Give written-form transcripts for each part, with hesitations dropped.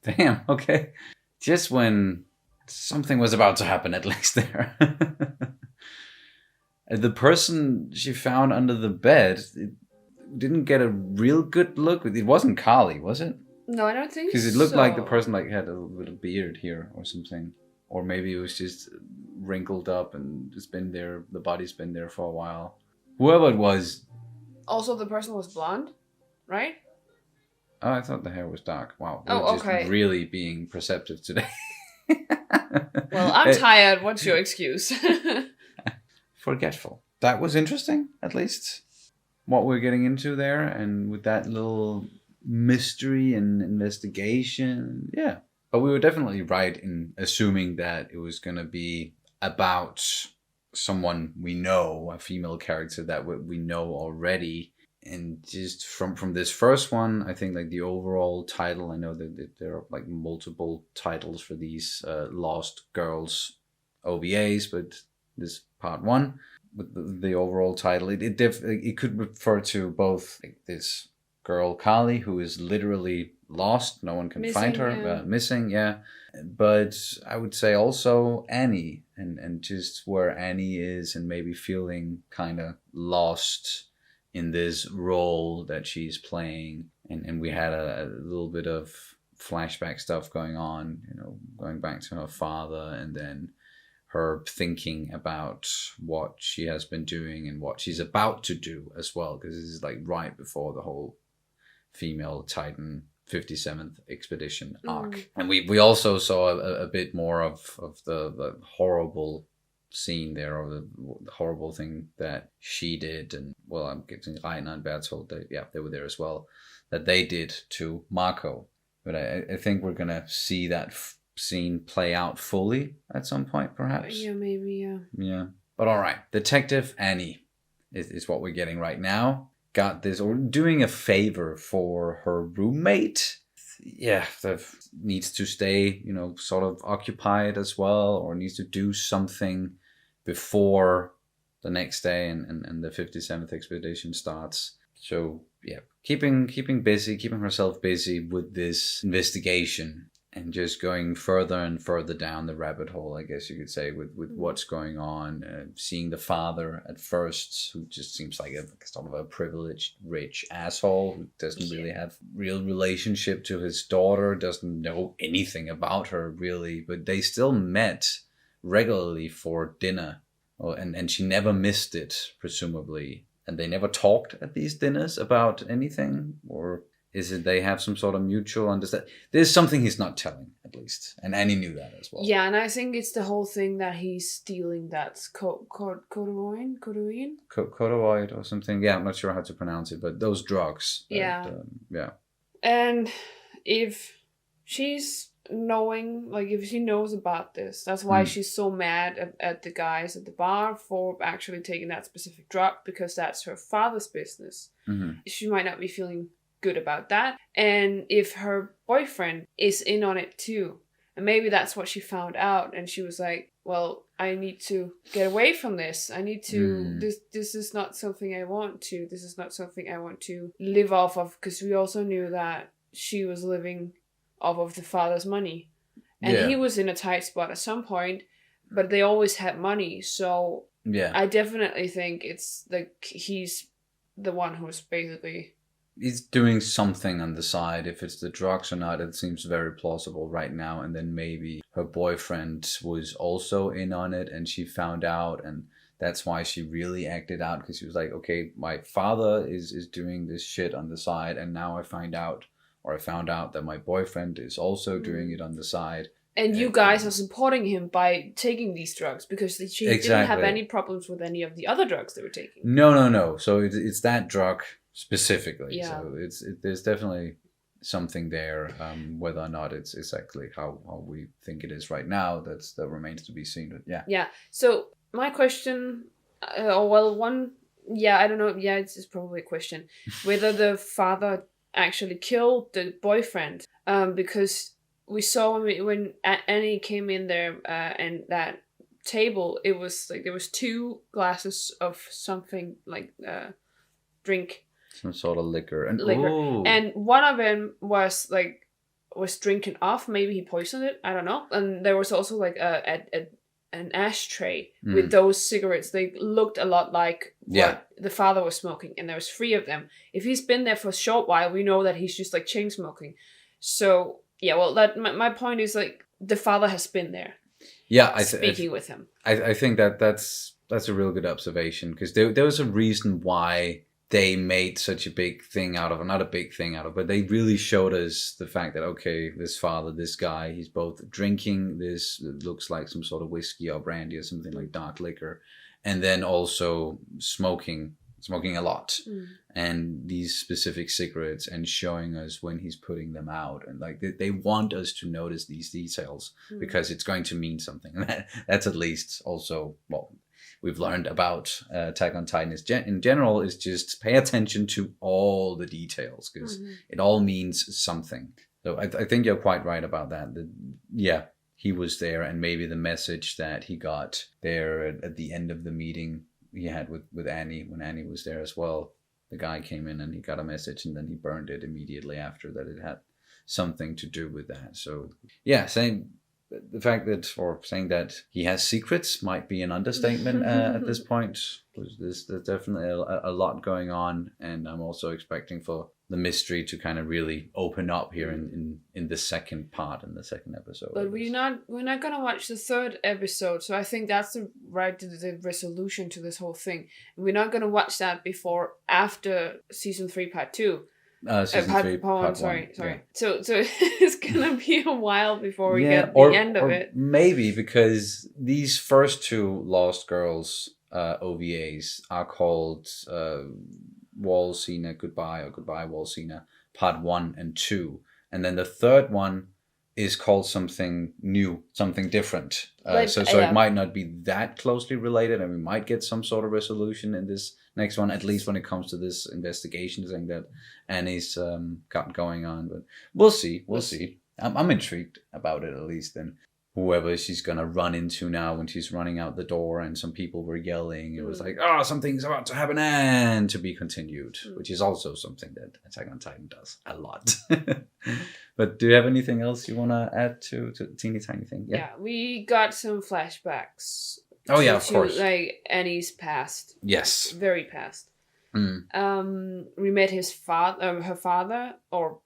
Damn, okay. Just when something was about to happen, at least there. The person she found under the bed didn't get a real good look. It wasn't Carly, was it? No, I don't think so. Because it looked like the person had a little beard here or something. Or maybe it was just wrinkled up and just been there. The body's been there for a while. Whoever it was. Also, the person was blonde, right? Oh, I thought the hair was dark. Wow. We're just really being perceptive today. Well, I'm tired. What's your excuse? Forgetful. That was interesting, at least. What we're getting into there. And with that little mystery and investigation. Yeah. But we were definitely right in assuming that it was going to be about someone we know, a female character that we know already. And just from this first one, I think like the overall title, I know that there are like multiple titles for these Lost Girls OVAs, but this part one with the overall title, it could refer to both like this girl Kali, who is literally lost, no one can find her, missing, but I would say also Annie, and just where Annie is and maybe feeling kind of lost in this role that she's playing, and we had a little bit of flashback stuff going on, going back to her father, and then her thinking about what she has been doing and what she's about to do as well, because this is like right before the whole female Titan 57th expedition arc. And we also saw a bit more of the horrible scene there, or the horrible thing that she did, and well, I'm getting Rainer and Bertolt, they were there as well, that they did to Marco. But I think we're gonna see that scene play out fully at some point, perhaps. Yeah, maybe, yeah. But all right, Detective Annie is what we're getting right now. Got this, or doing a favor for her roommate. Yeah, that needs to stay, sort of occupied as well, or needs to do something before the next day and the 57th expedition starts. So yeah, keeping herself busy with this investigation and just going further and further down the rabbit hole, I guess you could say, with what's going on. Seeing the father at first, who just seems like a sort of a privileged, rich asshole who doesn't really have real relationship to his daughter, doesn't know anything about her really, but they still met regularly for dinner. And she never missed it, presumably. And they never talked at these dinners about anything, or is it they have some sort of mutual understanding? There's something he's not telling, at least. And Annie knew that as well. Yeah, and I think it's the whole thing that he's stealing that codeine or something. Yeah, I'm not sure how to pronounce it, but those drugs. Yeah. Yeah. And if she's knowing, like if she knows about this, that's why she's so mad at the guys at the bar for actually taking that specific drug, because that's her father's business. Mm-hmm. She might not be feeling good about that, and if her boyfriend is in on it too, and maybe that's what she found out, and she was like, well, I need to get away from this. I need to this is not something I want to live off of, because we also knew that she was living off of the father's money, and he was in a tight spot at some point, but they always had money. So I definitely think it's like he's the one who's basically, he's doing something on the side. If it's the drugs or not, it seems very plausible right now. And then maybe her boyfriend was also in on it and she found out, and that's why she really acted out, because she was like, okay, my father is doing this shit on the side, and now I found out that my boyfriend is also doing it on the side. And you guys are supporting him by taking these drugs, because she didn't have any problems with any of the other drugs they were taking. No. So it's that drug specifically. Yeah. So there's definitely something there. Whether or not it's exactly how we think it is right now, that remains to be seen. But yeah. Yeah. So my question, I don't know. Yeah, it's probably a question whether the father actually killed the boyfriend, because we saw when Annie came in there and that table, it was like there was 2 glasses of something like drink, some sort of liquor, and one of them was like was drinking off. Maybe he poisoned it. I don't know. And there was also like an ashtray with those cigarettes. They looked a lot like what the father was smoking, and there was 3 of them. If he's been there for a short while, we know that he's just like chain smoking. So yeah, well, that my point is like the father has been there. Yeah, speaking with him. I think that's a real good observation, because there was a reason why they made such a big thing out of, not a big thing out of, but they really showed us the fact that, okay, this father, this guy, he's both drinking this, it looks like some sort of whiskey or brandy or something like dark liquor, and then also smoking a lot, and these specific cigarettes, and showing us when he's putting them out, and like they want us to notice these details because it's going to mean something. That's at least also, well, we've learned about Attack on Titan in general, is just pay attention to all the details, because it all means something. So I think you're quite right about that. Yeah, he was there, and maybe the message that he got there at the end of the meeting he had with Annie, when Annie was there as well, the guy came in and he got a message, and then he burned it immediately after that. It had something to do with that. So yeah, saying that he has secrets might be an understatement at this point. There's definitely a lot going on, and I'm also expecting for the mystery to kind of really open up here in the second part, in the second episode. But we're not gonna watch the 3rd episode, so I think that's the resolution to this whole thing. We're not gonna watch that after season 3 part 2. Season 3 part 1. Sorry. Yeah. So it's gonna be a while before we get the end of it. Maybe because these first 2 Lost Girls OVAs are called Wall Sina Goodbye, or Goodbye Wall Sina Part 1 and 2, and then the 3rd one is called something new, something different. So it might not be that closely related, and we might get some sort of resolution in this next one, at least when it comes to this investigation thing that Annie's got going on. But we'll see. I'm intrigued about it, at least. And whoever she's gonna run into now when she's running out the door, and some people were yelling, it was like, oh, something's about to happen, and to be continued, which is also something that Attack on Titan does a lot. But do you have anything else you want to add to the teeny tiny thing? Yeah, we got some flashbacks. Oh yeah, of course. Like Annie's past. Yes. Very past. We met her father, or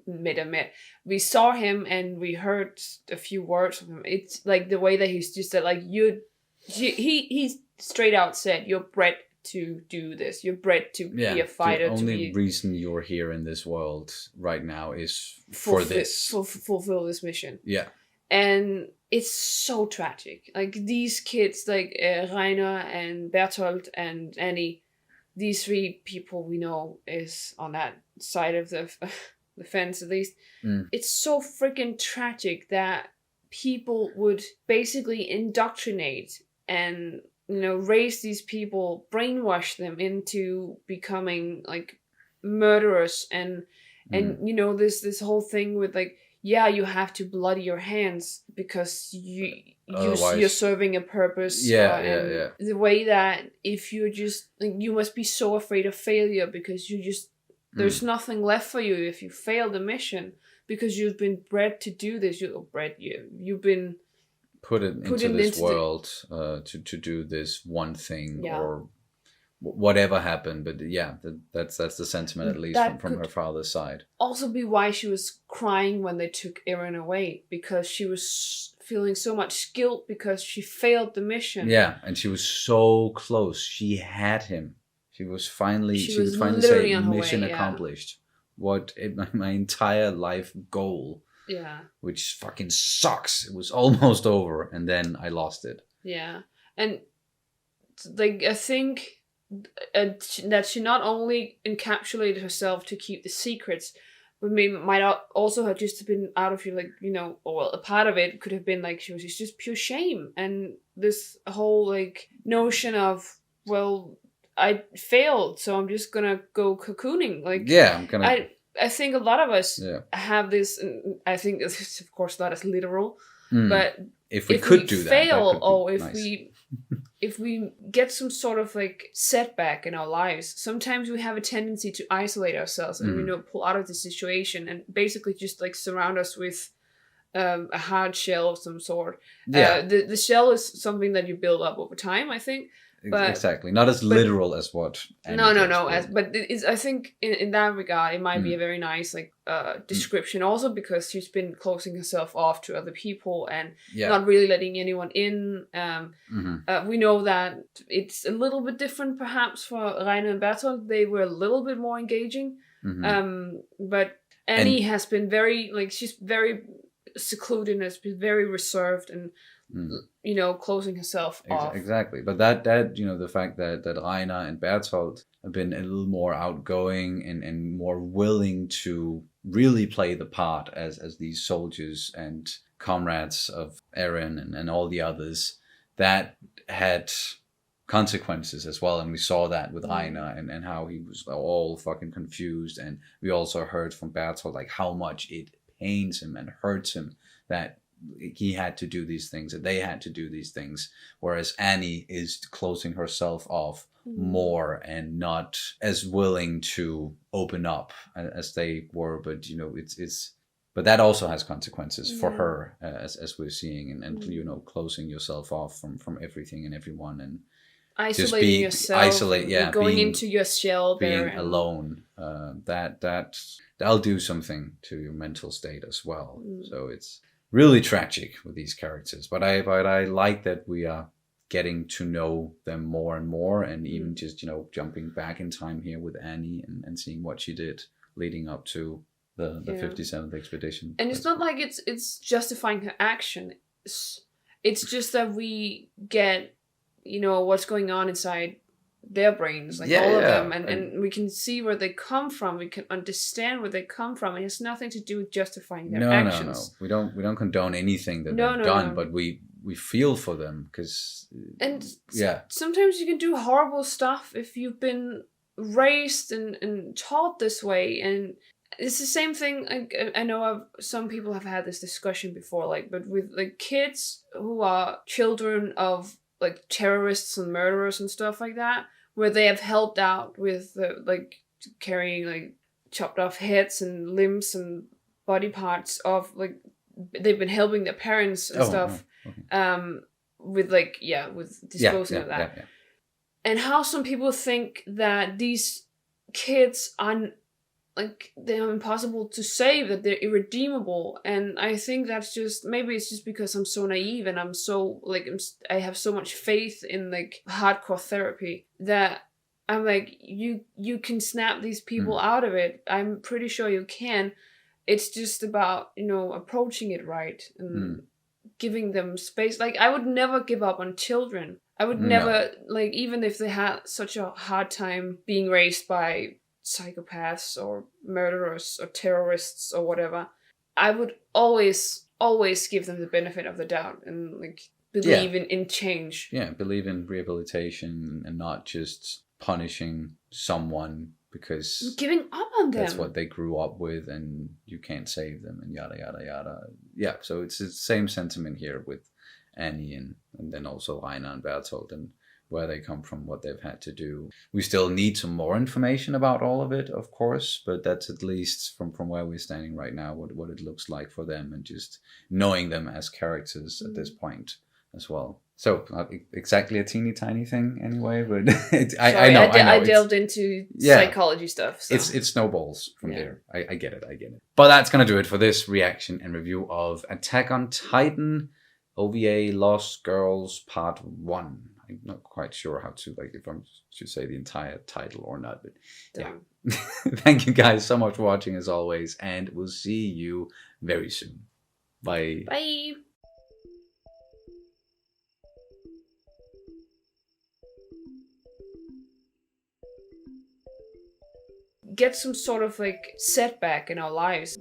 met. We saw him and we heard a few words from him. It's like the way that he's just said, like, he straight out said, you're bred to do this. You're bred to be a fighter. The only reason you're here in this world right now is for this. Fulfill this mission. Yeah. And it's so tragic. Like, these kids, like Rainer and Bertolt and Annie, these 3 people we know is on that side of the fence, at least. It's so freaking tragic that people would basically indoctrinate and, raise these people, brainwash them into becoming like murderers, and this whole thing with like, yeah, you have to bloody your hands because you're serving a purpose. Yeah. The way that if you're just, like, you must be so afraid of failure because there's nothing left for you if you fail the mission, because you've been bred to do this. You've been put into this world to do this one thing, or whatever happened. But yeah, that's the sentiment, at least from her father's side. Also be why she was crying when they took Eren away, because she was feeling so much guilt because she failed the mission. Yeah, and she was so close. She had him. She would finally say, mission accomplished. My entire life goal. Yeah. Which fucking sucks. It was almost over, and then I lost it. Yeah. And like, I think that she not only encapsulated herself to keep the secrets, but might also have just been out of a part of it could have been like it's just pure shame, and this whole like notion of, well, I failed, so I'm just gonna go cocooning. Like, yeah, I'm gonna. I think a lot of us have this. I think this is, of course, not as literal, but if we could do fail, that, if nice. we if we get some sort of like setback in our lives, sometimes we have a tendency to isolate ourselves and, pull out of the situation and basically just like surround us with a hard shell of some sort. Yeah. The shell is something that you build up over time, I think. But, exactly. Not as literal as what. No. But it's, I think in that regard, it might be a very nice like description. Also because she's been closing herself off to other people and not really letting anyone in. We know that it's a little bit different, perhaps for Rainer and Bertolt. They were a little bit more engaging. But Annie has been very like she's very secluded and has been very reserved and. Closing herself off. Exactly. But that the fact that Rainer and Bertolt have been a little more outgoing and more willing to really play the part as these soldiers and comrades of Eren and all the others, that had consequences as well. And we saw that with Rainer and how he was all fucking confused. And we also heard from Bertolt like how much it pains him and hurts him that he had to do these things, that they had to do these things, whereas Annie is closing herself off more and not as willing to open up as they were. But but that also has consequences for her, as we're seeing, and closing yourself off from everything and everyone, and isolating yourself, going into your shell, being alone. That'll do something to your mental state as well. So it's really tragic with these characters, but I like that we are getting to know them more and more, and even just jumping back in time here with Annie and seeing what she did leading up to the 57th expedition. And it's not like it's justifying her action. It's just that we get what's going on inside their brains, like all of them, and we can see where they come from. We can understand where they come from. It has nothing to do with justifying their actions. No. We don't condone anything that they've done, but we feel for them because sometimes you can do horrible stuff if you've been raised and taught this way. And it's the same thing. I know some people have had this discussion before, but with like kids who are children of like terrorists and murderers and stuff like that, where they have helped out with carrying like chopped off heads and limbs and body parts of they've been helping their parents and stuff. With disposing of that. And how some people think that these kids are they're impossible to save, that they're irredeemable. And I think that's just, maybe it's just because I'm so naive and I'm so I have so much faith in hardcore therapy that I'm you can snap these people out of it. I'm pretty sure you can. It's just about, approaching it right and giving them space. I would never give up on children. I would never, even if they had such a hard time being raised by psychopaths or murderers or terrorists or whatever, I would always give them the benefit of the doubt and believe in change. Yeah, believe in rehabilitation and not just punishing someone because giving up on them. That's what they grew up with and you can't save them and yada yada yada. Yeah, so it's the same sentiment here with Annie and then also Rainer and Bertolt and where they come from, what they've had to do. We still need some more information about all of it, of course, but that's at least from where we're standing right now, what it looks like for them and just knowing them as characters at this point as well. So not exactly a teeny tiny thing anyway, but I know. I delved into psychology stuff. So. It snowballs from there. I get it. But that's going to do it for this reaction and review of Attack on Titan, OVA Lost Girls Part 1. I'm not quite sure how to, if I should say the entire title or not, but yeah. Thank you guys so much for watching as always, and we'll see you very soon. Bye. Bye. Get some sort of setback in our lives.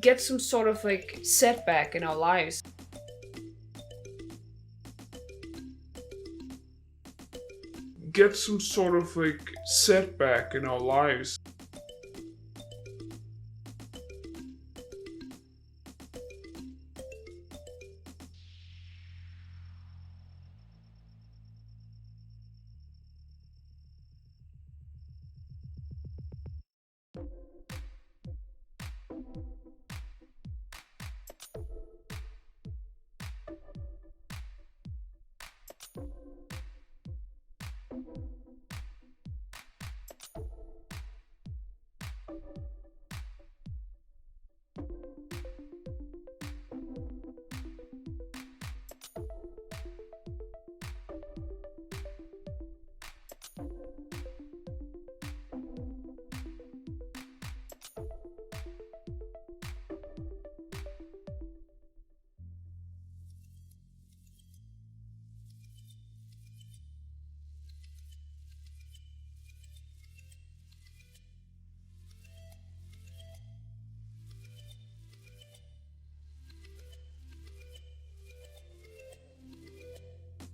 get some sort of like setback in our lives. Get some sort of like setback in our lives.